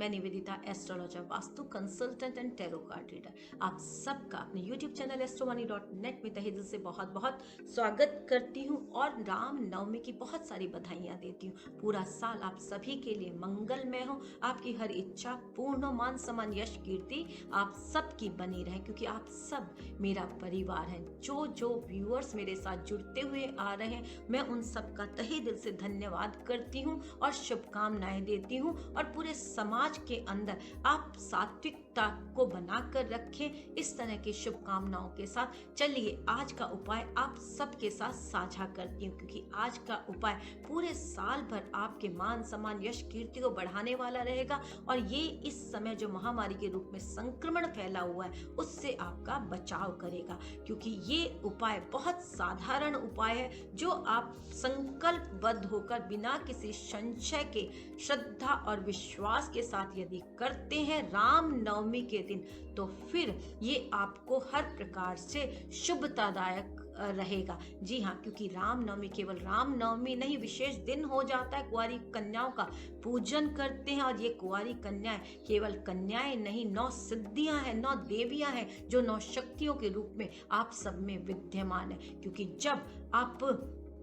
मैं Nivedita, astrologer, vastu consultant and tarot card reader, आप सबका अपने यूट्यूब चैनल astromoney.net में तहे दिल से बहुत बहुत स्वागत करती हूँ और राम नवमी की बहुत सारी बधाइयाँ देती हूँ। पूरा साल आप सभी के लिए मंगलमय हो, आपकी हर इच्छा पूर्ण हो, मान सम्मान यश कीर्ति आप सबकी बनी रहे, क्योंकि आप सब मेरा परिवार है। जो जो व्यूअर्स मेरे साथ जुड़ते हुए आ रहे हैं, मैं उन सबका तहे दिल से धन्यवाद करती हूँ और शुभकामनाएं देती हूँ। और पूरे समाज के अंदर आप सात्विकता को बनाकर रखें, इस तरह की शुभकामनाओं के साथ चलिए आज का उपाय आप सबके साथ साझा करती हूँ, क्योंकि आज का उपाय पूरे साल भर आपके मान सम्मान यश कीर्ति को बढ़ाने वाला रहेगा। और ये इस समय जो महामारी के रूप में संक्रमण फैला हुआ है उससे आपका बचाव करेगा, क्योंकि ये उपाय बहुत साधारण उपाय है जो आप संकल्पबद्ध होकर बिना किसी संशय के श्रद्धा और विश्वास के साथ यदि करते हैं राम नवमी के दिन, तो फिर ये आपको हर प्रकार से शुभतादायक रहेगा। जी हाँ, क्योंकि रामनवमी केवल रामनवमी नहीं, विशेष दिन हो जाता है। कुंवारी कन्याओं का पूजन करते हैं और ये कुंवारी कन्याएं केवल कन्याएं नहीं, 9 सिद्धियां हैं, 9 देवियां हैं जो 9 शक्तियों के रूप में आप सब में विद्यमान है। क्योंकि जब आप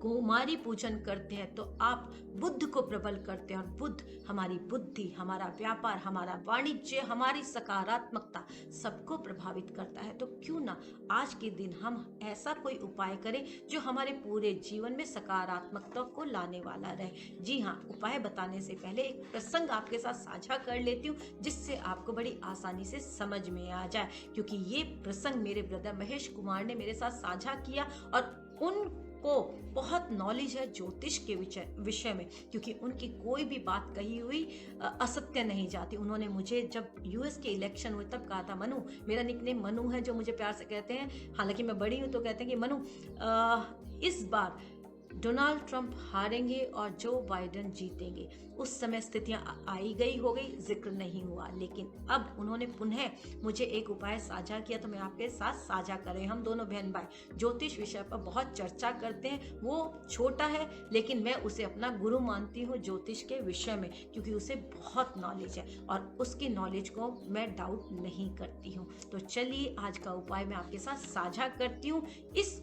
कुमारी पूजन करते हैं तो आप बुद्ध को प्रबल करते हैं, और बुद्ध हमारी बुद्धि, हमारा व्यापार, हमारा वाणिज्य, हमारी सकारात्मकता सबको प्रभावित करता है। तो क्यों ना आज के दिन हम ऐसा कोई उपाय करें जो हमारे पूरे जीवन में सकारात्मकता को लाने वाला रहे। जी हाँ, उपाय बताने से पहले एक प्रसंग आपके साथ साझा कर लेती हूँ जिससे आपको बड़ी आसानी से समझ में आ जाए, क्योंकि ये प्रसंग मेरे ब्रदर महेश कुमार ने मेरे साथ साझा किया और उनको बहुत नॉलेज है ज्योतिष के विषय में, क्योंकि उनकी कोई भी बात कही हुई असत्य नहीं जाती। उन्होंने मुझे जब यूएस के इलेक्शन हुए तब कहा था, मनु, मेरा निकनेम मनु है जो मुझे प्यार से कहते हैं, हालांकि मैं बड़ी हूं तो कहते हैं कि मनु, इस बार डोनाल्ड ट्रंप हारेंगे और जो बाइडेन जीतेंगे। उस समय स्थितियां आई गई हो गई, जिक्र नहीं हुआ, लेकिन अब उन्होंने पुनः मुझे एक उपाय साझा किया तो मैं आपके साथ साझा कर रही हूं। हम दोनों बहन भाई ज्योतिष विषय पर बहुत चर्चा करते हैं। वो छोटा है लेकिन मैं उसे अपना गुरु मानती हूँ ज्योतिष के विषय में, क्योंकि उसे बहुत नॉलेज है और उसकी नॉलेज को मैं डाउट नहीं करती हूँ। तो चलिए आज का उपाय मैं आपके साथ साझा करती हूँ। इस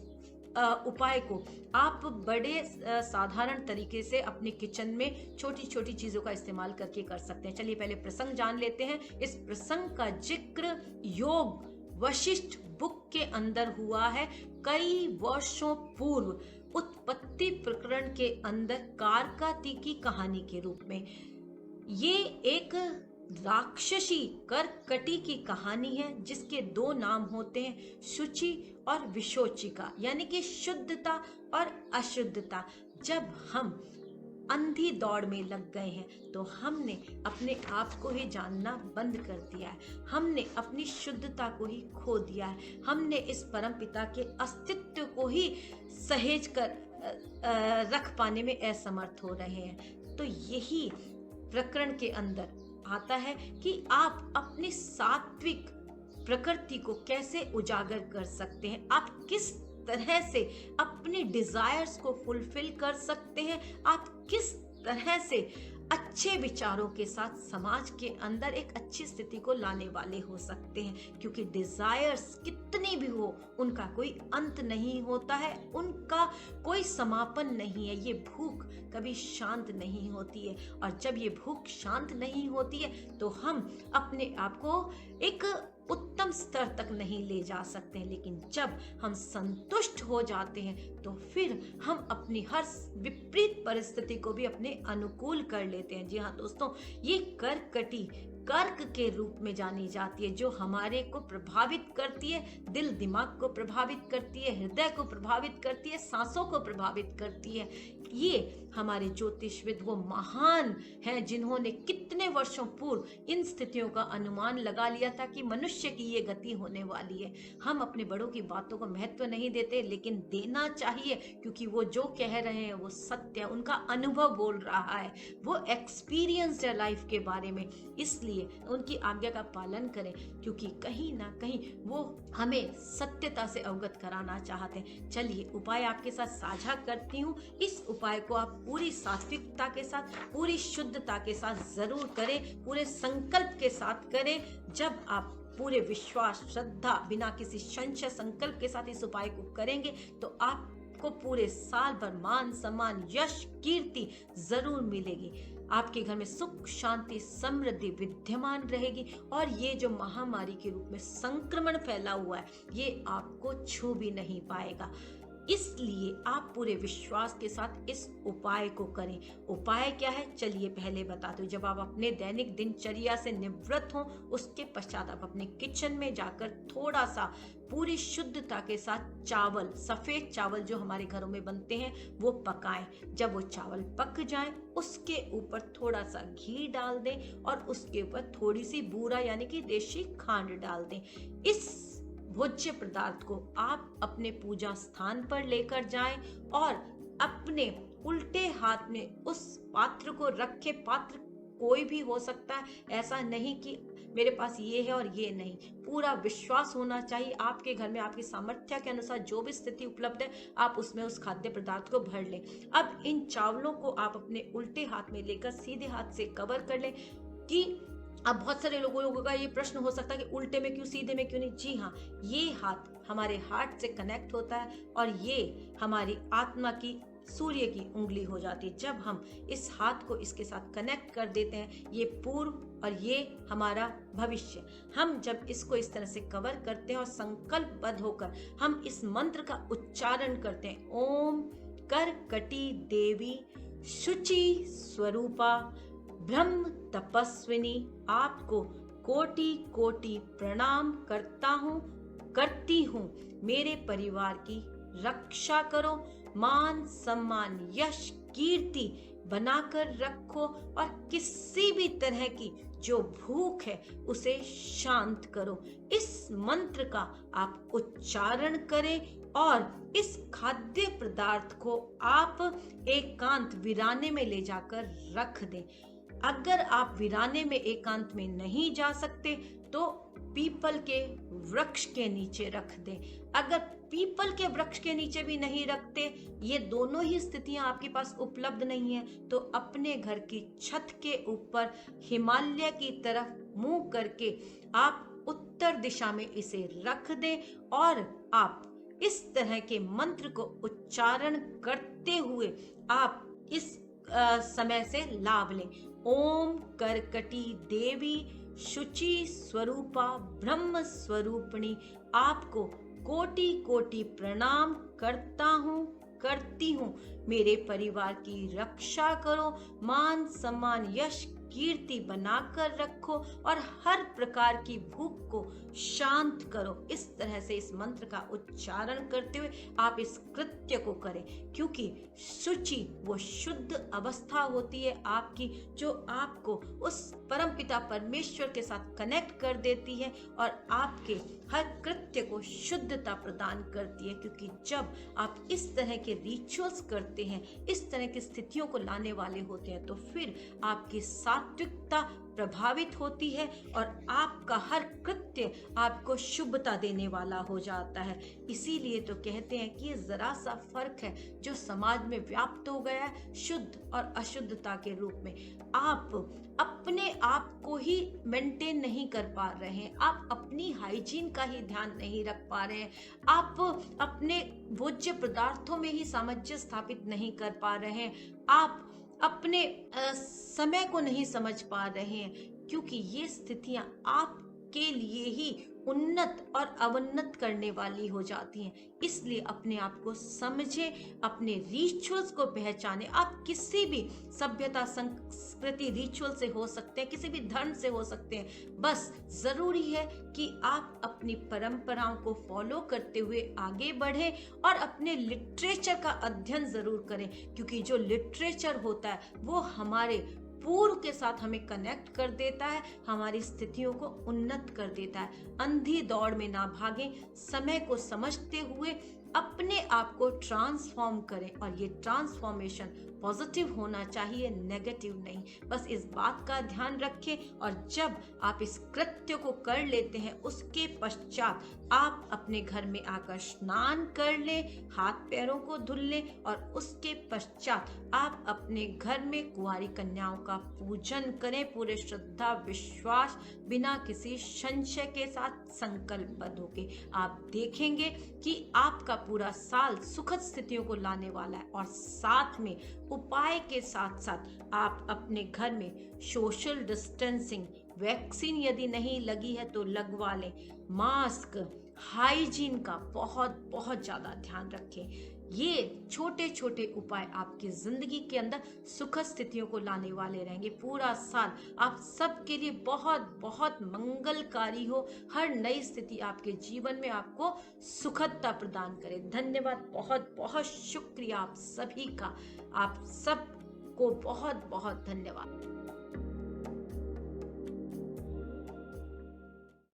उपाय को आप बड़े साधारण तरीके से अपने किचन में छोटी छोटी चीजों का इस्तेमाल करके कर सकते हैं। चलिए पहले प्रसंग जान लेते हैं। इस प्रसंग का जिक्र योग वशिष्ठ बुक के अंदर हुआ है कई वर्षों पूर्व, उत्पत्ति प्रकरण के अंदर कारकाती की कहानी के रूप में। ये एक राक्षसी करकटी की कहानी है जिसके 2 नाम होते हैं, शुचि और विशोचिका, यानी कि शुद्धता और अशुद्धता। जब हम अंधी दौड़ में लग गए हैं तो हमने अपने आप को ही जानना बंद कर दिया है, हमने अपनी शुद्धता को ही खो दिया है, हमने इस परमपिता के अस्तित्व को ही सहेज कर रख पाने में असमर्थ हो रहे हैं। तो यही प्रकरण के अंदर आता है कि आप अपनी सात्विक प्रकृति को कैसे उजागर कर सकते हैं, आप किस तरह से अपने डिजायर्स को फुलफिल कर सकते हैं, आप किस तरह से अच्छे विचारों के साथ समाज के अंदर एक अच्छी स्थिति को लाने वाले हो सकते हैं। क्योंकि डिजायर्स कितनी भी हो उनका कोई अंत नहीं होता है, उनका कोई समापन नहीं है। ये भूख कभी शांत नहीं होती है, और जब ये भूख शांत नहीं होती है तो हम अपने आप को एक उत्तम स्तर तक नहीं ले जा सकते हैं। लेकिन जब हम संतुष्ट हो जाते हैं तो फिर हम अपनी हर विपरीत परिस्थिति को भी अपने अनुकूल कर लेते हैं। जी हाँ दोस्तों, ये करकटी कर्क के रूप में जानी जाती है, जो हमारे को प्रभावित करती है, दिल दिमाग को प्रभावित करती है, हृदय को प्रभावित करती है, सांसों को प्रभावित करती है। ये हमारे ज्योतिषविद वो महान हैं जिन्होंने कितने वर्षों पूर्व इन स्थितियों का अनुमान लगा लिया था कि मनुष्य की ये गति होने वाली है। हम अपने बड़ों की बातों को महत्व नहीं देते, लेकिन देना चाहिए, क्योंकि वो जो कह रहे हैं वो सत्य है, उनका अनुभव बोल रहा है, वो एक्सपीरियंस है लाइफ के बारे में। इसलिए इसलिए उनकी आज्ञा का पालन करें, क्योंकि कहीं ना कहीं वो हमें सत्यता से अवगत कराना चाहते हैं। चलिए उपाय आपके साथ साझा करती हूँ। इस उपाय को आप पूरी सात्विकता के साथ, पूरी शुद्धता के साथ जरूर करें, पूरे संकल्प के साथ करें। जब आप पूरे विश्वास, श्रद्धा, बिना किसी संशय, संकल्प के साथ इस उपाय को करेंगे तो आपको पूरे साल भर मान, सम्मान, यश, कीर्ति जरूर मिलेगी। आपके घर में सुख, शांति, समृद्धि विद्यमान रहेगी और ये जो महामारी के रूप में संक्रमण फैला हुआ है ये आपको छू भी नहीं पाएगा। इसलिए आप पूरे विश्वास के साथ इस उपाय को करें। उपाय क्या है चलिए पहले बताते हूँ। जब आप अपने दैनिक दिनचर्या से निवृत्त हो उसके पश्चात आप अपने किचन में जाकर थोड़ा सा पूरी शुद्धता के साथ चावल, सफेद चावल जो हमारे घरों में बनते हैं वो पकाएं। जब वो चावल पक जाएं उसके ऊपर थोड़ा सा घी डाल दें और उसके ऊपर थोड़ी सी बूरा यानी कि देशी खांड डाल दें। इस भोज्य पदार्थ को आप अपने पूजा स्थान पर लेकर जाएं और अपने उल्टे हाथ में उस पात्र को रखें। पात्र कोई भी हो सकता है, ऐसा नहीं कि मेरे पास ये है और ये नहीं। पूरा विश्वास होना चाहिए आपके घर में, आपकी सामर्थ्य के अनुसार जो भी स्थिति उपलब्ध है आप उसमें उस खाद्य पदार्थ को भर लें। अब इन चावलों को आप अपने उल्टे हाथ में लेकर सीधे हाथ से कवर कर लें। कि अब बहुत सारे लोगों का ये प्रश्न हो सकता है कि उल्टे में क्यों, सीधे में क्यों नहीं। जी हाँ, ये हाथ हमारे हार्ट से कनेक्ट होता है और ये हमारी आत्मा की, सूर्य की उंगली हो जाती है। जब हम इस हाथ को इसके साथ कनेक्ट कर देते हैं, ये पूर्व और ये हमारा भविष्य, हम जब इसको इस तरह से कवर करते हैं और संकल्पबद्ध होकर हम इस मंत्र का उच्चारण करते हैं, ओम करकटी देवी शुचि स्वरूपा ब्रह्म तपस्विनी, आपको कोटि कोटि प्रणाम करती हूँ। मेरे परिवार की रक्षा करो, मान सम्मान यश कीर्ति बनाकर रखो और किसी भी तरह की जो भूख है उसे शांत करो। इस मंत्र का आप उच्चारण करें और इस खाद्य पदार्थ को आप एकांत वीराने में ले जाकर रख दें। अगर आप वीराने में एकांत में नहीं जा सकते तो पीपल के वृक्ष के नीचे रख दें। अगर पीपल के वृक्ष के नीचे भी नहीं रखते, ये दोनों ही स्थितियां आपके पास उपलब्ध नहीं है, तो अपने घर की छत के ऊपर हिमालय की तरफ मुंह करके आप उत्तर दिशा में इसे रख दें और आप इस तरह के मंत्र को उच्चारण करते हुए आप इस समय से लाभ लें। ओम करकटी देवी शुचि स्वरूपा ब्रह्म स्वरूपिणी, आपको कोटि कोटि प्रणाम करती हूँ। मेरे परिवार की रक्षा करो, मान सम्मान यश कीर्ति बनाकर रखो और हर प्रकार की भूख को शांत करो। इस तरह से इस मंत्र का उच्चारण करते हुए आप इस कृत्य को करें, क्योंकि शुचि वो शुद्ध अवस्था होती है आपकी, जो आपको उस परमपिता परमेश्वर के साथ कनेक्ट कर देती है और आपके हर कृत्य को शुद्धता प्रदान करती है। क्योंकि जब आप इस तरह के रिचुअल्स करते हैं, इस तरह की स्थितियों को लाने वाले होते हैं, तो फिर आपकी सात्विकता प्रभावित होती है और आपका हर कृत्य आपको शुभता देने वाला हो जाता है। इसीलिए तो कहते हैं कि ये जरा सा फर्क है जो समाज में व्याप्त हो गया है, शुद्ध और अशुद्धता के रूप में। आप अपने आप को ही मेंटेन नहीं कर पा रहे हैं, आप अपनी हाइजीन का ही ध्यान नहीं रख पा रहे हैं, आप अपने भोज्य पदार्थों में ही सामंजस्य स्थापित नहीं कर पा रहे हैं, आप अपने समय को नहीं समझ पा रहे हैं, क्योंकि ये स्थितियां आपके लिए ही उन्नत और अवन्नत करने वाली हो जाती हैं। इसलिए अपने आप को समझें, अपने रिचुअल्स को पहचानें। आप किसी भी सभ्यता, संस्कृति, रिचुअल से हो सकते हैं, किसी भी धर्म से हो सकते हैं, बस जरूरी है कि आप अपनी परंपराओं को फॉलो करते हुए आगे बढ़ें और अपने लिटरेचर का अध्ययन जरूर करें, क्योंकि जो लिटरेचर होता है वो हमारे पूर्व के साथ हमें कनेक्ट कर देता है, हमारी स्थितियों को उन्नत कर देता है। अंधी दौड़ में ना भागें, समय को समझते हुए अपने आप को ट्रांसफॉर्म करें, और ये ट्रांसफॉर्मेशन पॉजिटिव होना चाहिए, नेगेटिव नहीं। बस इस बात का ध्यान रखें, और जब आप इस कृत्य को कर लेते हैं उसके पश्चात आप अपने घर में आकर स्नान कर लें, हाथ पैरों को धुल लें, और उसके पश्चात आप अपने घर में कुंवारी कन्याओं का पूजन करें पूरे श्रद्धा विश्वास, बिना किसी संशय के साथ, संकल्पबद्ध होके। आप देखेंगे कि आपका पूरा साल सुखद स्थितियों को लाने वाला है, और साथ में उपाय के साथ साथ आप अपने घर में सोशल डिस्टेंसिंग, वैक्सीन यदि नहीं लगी है तो लगवा लें, मास्क, हाइजीन का बहुत बहुत ज़्यादा ध्यान रखें। ये छोटे छोटे उपाय आपकी जिंदगी के अंदर सुखद स्थितियों को लाने वाले रहेंगे। पूरा साल आप सबके लिए बहुत बहुत मंगलकारी हो, हर नई स्थिति आपके जीवन में आपको सुखदता प्रदान करे। धन्यवाद, बहुत बहुत शुक्रिया आप सभी का, आप सबको बहुत बहुत धन्यवाद।